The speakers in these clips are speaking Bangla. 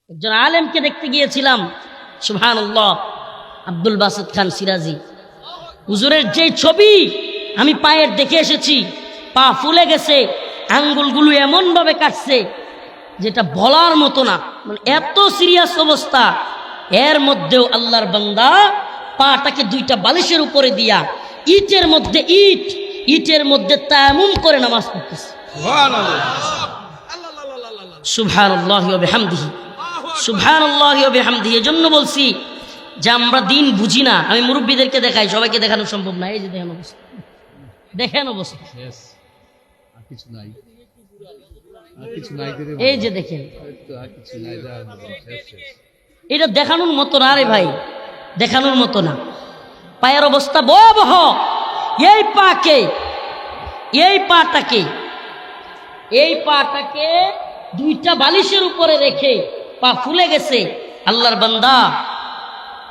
একজন আলেমকে দেখতে গিয়েছিলাম, সুবহানাল্লাহ, আব্দুল বাসিত খান সিরাজি। হুজুরের যে ছবি আমি পায়ের দেখে এসেছি, পা ফুলে গেছে, আঙ্গুলগুলো এমন ভাবে কাটছে যেটা বলার মতো না, মানে এত সিরিয়াস অবস্থা। এর মধ্যেও আল্লাহর বান্দা পাটাকে দুইটা বালিশের উপরে দিয়া ইটের মধ্যে ইটের মধ্যে তায়াম্মুম করে নামাজ পড়তেছে। সুবহানাল্লাহি ওয়া বিহামদিহি, সুবহানাল্লাহি ওয়া বিহামদিহি। এজন্য বলছি যে আমরা দিন বুঝি না। আমি মুরব্বীদেরকে দেখাই, সবাইকে দেখানো সম্ভব না। এই যে দেখেন অবস্থা, দেখেন অবস্থা, এই যে দেখেন, এটা দেখানোর মতো না রে ভাই, দেখানোর মতো না। পায়ের অবস্থা ভয়াবহ। এই পাটাকে দুইটা বালিশের উপরে রেখে পা ফুলে গেছে, আল্লাহর বান্দা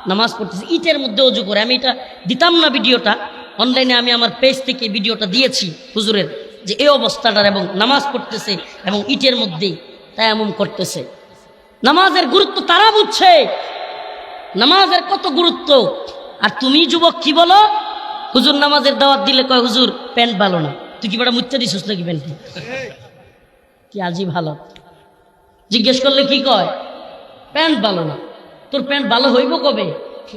নামাজ পড়তেছে ইটের মধ্যে অজু করে। আমি এটা দিতাম না ভিডিওটা, অনলাইনে আমি আমার পেজ থেকে ভিডিওটা দিয়েছি হুজুরের, যে এই অবস্থাটার, এবং নামাজ পড়তেছে এবং ইটের মধ্যে তায়াম্মুম করতেছে। নামাজের গুরুত্ব তারা বুঝছে, নামাজের কত গুরুত্ব। আর তুমি যুবক কি বলো? হুজুর নামাজের দাওয়াত দিলে কয় হুজুর প্যান্ট ভালো না। তুই কি বড় মুচ্ছা দিছিস নাকি প্যান্টে? কি আজীব হালত। জিজ্ঞেস করলে কি কয়? প্যান্ট ভালো না। তোর প্যান্ট ভালো হইব কবে?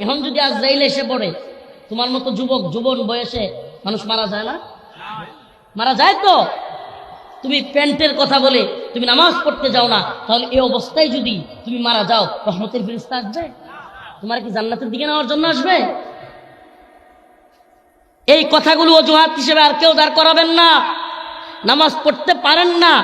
এখন যদি আজরাইল এসে পড়ে, তোমার মতো যুবন বয়সে মানুষ মারা যায় না? মারা যায় তো। তুমি প্যান্টের কথা বলে তুমি নামাজ পড়তে যাও না, তাহলে এই অবস্থায় যদি তুমি মারা যাও, রহমতের ফেরেশতা আসবে? তোমার কি জান্নাতের দিকে নেওয়ার জন্য আসবে? এই কথাগুলো অজুহাত হিসেবে আর কেউ দাঁড় করাবেন না। নামাজ পড়তে পারেন না,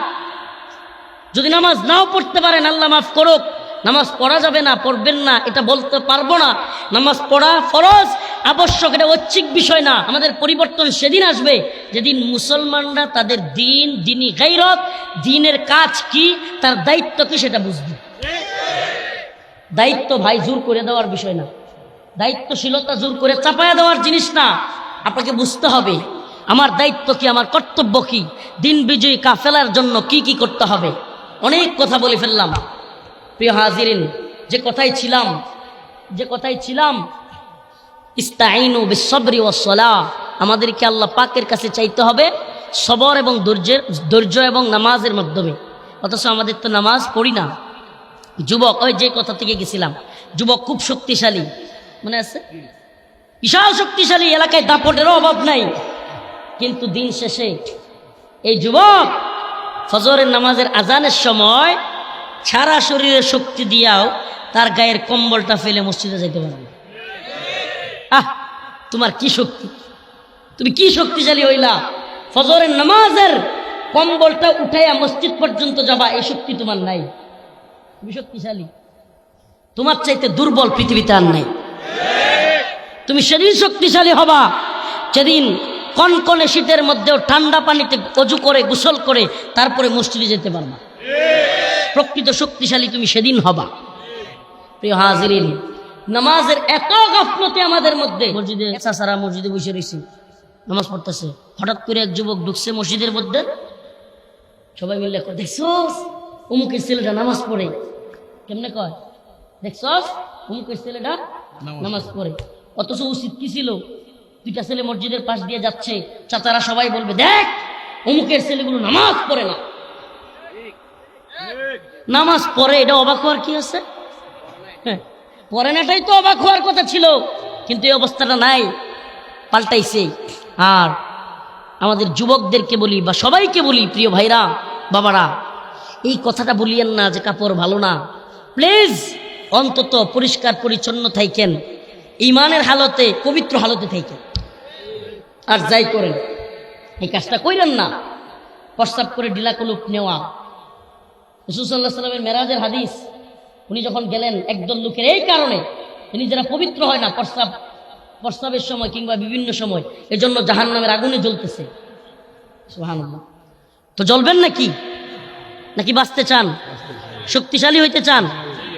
যদি নামাজ নাও পড়তে পারেন আল্লাহ মাফ করুক, নামাজ পড়া যাবে না, পড়বেন না, এটা বলতে পারবো না। নামাজ পড়া ফরজ, আবশ্যক, এটা ঐচ্ছিক বিষয় না। আমাদের পরিবর্তন সেদিন আসবে যেদিন মুসলমানরা তাদের দিনী গায়রত, দিনের কাজ কি, তার দায়িত্ব কি সেটা বুঝবে। দায়িত্ব ভাই জোর করে দেওয়ার বিষয় না, দায়িত্বশীলতা জোর করে চাপায়া দেওয়ার জিনিস না। আপনাকে বুঝতে হবে আমার দায়িত্ব কি, আমার কর্তব্য কি, দিন বিজয়ী কাফেলার জন্য কি কি করতে হবে। অনেক কথা বলে ফেললাম প্রিয় হাজিরিন। যে কথাই ছিলাম ইস্তাইনু বিসসবরি ওয়াসসালাহ, আমাদেরকে আল্লাহ পাকের কাছে চাইতে হবে সবর এবং ধৈর্য এবং নামাজের মাধ্যমে। অথচ আমাদের তো নামাজ পড়ি না। যুবক, ওই যে কথা থেকে গেছিলাম, যুবক খুব শক্তিশালী, মনে আছে? বিশাল শক্তিশালী, এলাকায় দাপটেরও অভাব নাই। কিন্তু দিন শেষে এই যুবক ফজরের নামাজের আজানের সময় সারা শরীরের শক্তি দিয়াও তার গায়ের কম্বলটা ফেলে মসজিদে যেতে পারে না। তোমার কি শক্তি, তুমি কি শক্তিশালী হইলা? ফজরের নামাজের কম্বলটা উঠাইয়া মসজিদ পর্যন্ত যাবা, এই শক্তি তোমার নাই। তুমি শক্তিশালী, তোমার চাইতে দুর্বল পৃথিবীতে আর নাই। তুমি সেদিন শক্তিশালী হবা যেদিন কনকনে শীতের মধ্যেও ঠান্ডা পানিতে অজু করে গোসল করে তারপরে মসজিদে যেতে পারবা। প্রকৃত শক্তিশালী তুমি সেদিন হবা। প্রিয় হাজিরিন, নামাজের এত গাফলতি আমাদের মধ্যে। মসজিদে চাচারা মসজিদে বসে রয়েছে, নামাজ পড়তেছে, হঠাৎ করে এক যুবক ঢুকছে মসজিদের মধ্যে। সবাই মিলে দেখছস অমুকের ছেলেটা নামাজ পড়ে। কেমনে কয়? দেখছস অমুকের ছেলেটা নামাজ পড়ে। অথচ উচিত কি ছিল? দুইটা ছেলে মসজিদের পাশ দিয়ে যাচ্ছে, চাচারা সবাই বলবে দেখ অমুকের ছেলেগুলো নামাজ পড়ে না। নামাজ পড়ে, এটা অবাক হওয়ার কি আছে? পড়ে নাটাই তো অবাক হওয়ার কথা ছিল, কিন্তু এই অবস্থাটা নাই, পাল্টাইছে। আর আমাদের যুবকদেরকে বলি বা সবাইকে বলি, প্রিয় ভাইরা বাবারা, এই কথাটা বলিয়েন না যে কাপড় ভালো না। প্লিজ অন্তত পরিষ্কার পরিচ্ছন্ন থাকেন, ইমানের হালতে পবিত্র হালতে থাকেন। আর যাই করেন এই কাজটা কইরেন না। প্রস্রাব করে ঢিলা কলুপ নেওয়া, রাসূল সাল্লাল্লাহু আলাইহি ওয়াসাল্লামের মেরাজের হাদিস, উনি যখন গেলেন একদল লোকের এই কারণে নিজেরা পবিত্র হয় না প্রস্রাবের সময় কিংবা বিভিন্ন সময়, এজন্য জাহান্নামের আগুনে জ্বলতেছে। সুবহানাল্লাহ। তো জ্বলবেন নাকি বাঁচতে চান, শক্তিশালী হইতে চান?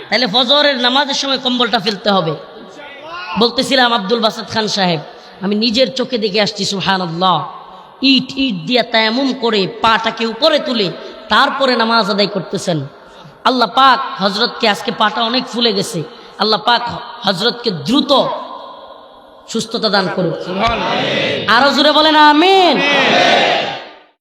তাহলে ফজরের নামাজের সময় কম্বলটা ফেলতে হবে। বলতেছিলাম আব্দুল বাসিত খান সাহেব, আমি নিজের চোখে দেখে আসছি। সুবহানাল্লাহ। ইট দিয়া তায়াম্মুম করে পাটাকে উপরে তুলে তারপরে নামাজ আদায় করতেছেন। আল্লাহ পাক হজরতকে, আজকে পাটা অনেক ফুলে গেছে, আল্লাহ পাক হজরতকে দ্রুত সুস্থতা দান করুন। আরো জোরে বলেন আমিন।